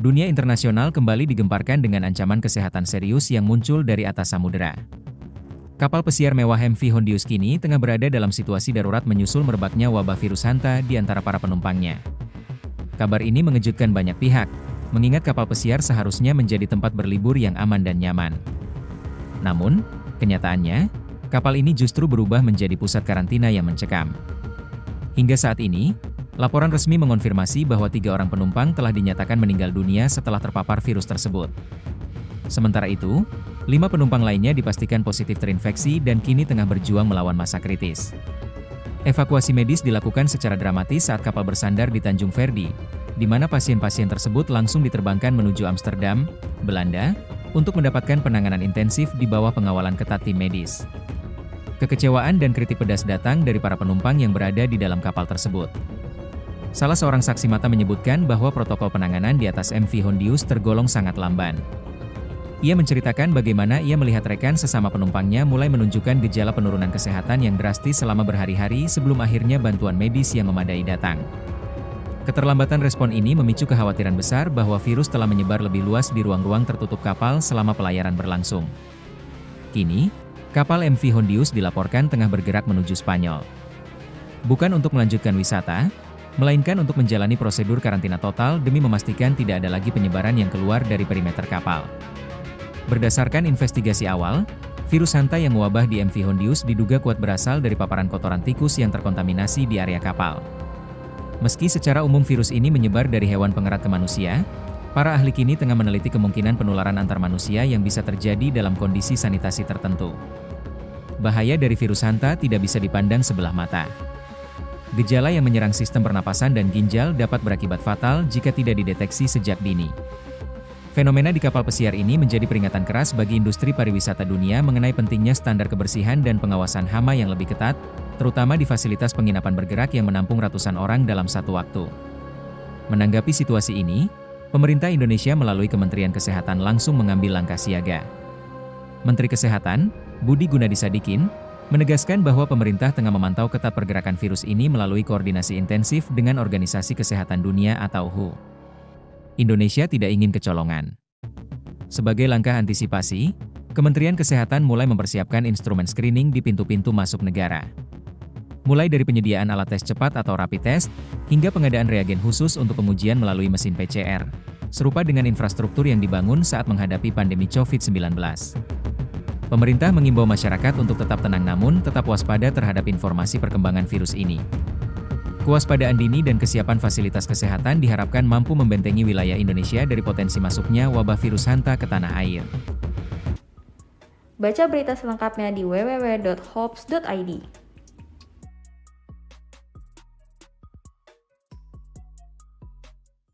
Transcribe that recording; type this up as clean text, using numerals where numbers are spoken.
Dunia internasional kembali digemparkan dengan ancaman kesehatan serius yang muncul dari atas samudera. Kapal pesiar mewah MV Hondius kini tengah berada dalam situasi darurat menyusul merebaknya wabah virus Hanta di antara para penumpangnya. Kabar ini mengejutkan banyak pihak, mengingat kapal pesiar seharusnya menjadi tempat berlibur yang aman dan nyaman. Namun, kenyataannya, kapal ini justru berubah menjadi pusat karantina yang mencekam. Hingga saat ini, laporan resmi mengonfirmasi bahwa 3 orang penumpang telah dinyatakan meninggal dunia setelah terpapar virus tersebut. Sementara itu, 5 penumpang lainnya dipastikan positif terinfeksi dan kini tengah berjuang melawan masa kritis. Evakuasi medis dilakukan secara dramatis saat kapal bersandar di Tanjung Verdi, di mana pasien-pasien tersebut langsung diterbangkan menuju Amsterdam, Belanda, untuk mendapatkan penanganan intensif di bawah pengawalan ketat tim medis. Kekecewaan dan kritik pedas datang dari para penumpang yang berada di dalam kapal tersebut. Salah seorang saksi mata menyebutkan bahwa protokol penanganan di atas MV Hondius tergolong sangat lamban. Ia menceritakan bagaimana ia melihat rekan sesama penumpangnya mulai menunjukkan gejala penurunan kesehatan yang drastis selama berhari-hari sebelum akhirnya bantuan medis yang memadai datang. Keterlambatan respon ini memicu kekhawatiran besar bahwa virus telah menyebar lebih luas di ruang-ruang tertutup kapal selama pelayaran berlangsung. Kini, kapal MV Hondius dilaporkan tengah bergerak menuju Spanyol. Bukan untuk melanjutkan wisata, melainkan untuk menjalani prosedur karantina total demi memastikan tidak ada lagi penyebaran yang keluar dari perimeter kapal. Berdasarkan investigasi awal, virus Hanta yang mewabah di MV Hondius diduga kuat berasal dari paparan kotoran tikus yang terkontaminasi di area kapal. Meski secara umum virus ini menyebar dari hewan pengerat ke manusia, para ahli kini tengah meneliti kemungkinan penularan antar manusia yang bisa terjadi dalam kondisi sanitasi tertentu. Bahaya dari virus Hanta tidak bisa dipandang sebelah mata. Gejala yang menyerang sistem pernapasan dan ginjal dapat berakibat fatal jika tidak dideteksi sejak dini. Fenomena di kapal pesiar ini menjadi peringatan keras bagi industri pariwisata dunia mengenai pentingnya standar kebersihan dan pengawasan hama yang lebih ketat, terutama di fasilitas penginapan bergerak yang menampung ratusan orang dalam satu waktu. Menanggapi situasi ini, pemerintah Indonesia melalui Kementerian Kesehatan langsung mengambil langkah siaga. Menteri Kesehatan, Budi Gunadi Sadikin, menegaskan bahwa pemerintah tengah memantau ketat pergerakan virus ini melalui koordinasi intensif dengan Organisasi Kesehatan Dunia atau WHO. Indonesia tidak ingin kecolongan. Sebagai langkah antisipasi, Kementerian Kesehatan mulai mempersiapkan instrumen screening di pintu-pintu masuk negara. Mulai dari penyediaan alat tes cepat atau rapid test, hingga pengadaan reagen khusus untuk pengujian melalui mesin PCR, serupa dengan infrastruktur yang dibangun saat menghadapi pandemi COVID-19. Pemerintah mengimbau masyarakat untuk tetap tenang namun tetap waspada terhadap informasi perkembangan virus ini. Kewaspadaan dini dan kesiapan fasilitas kesehatan diharapkan mampu membentengi wilayah Indonesia dari potensi masuknya wabah virus Hanta ke tanah air. Baca berita selengkapnya di www.hops.id.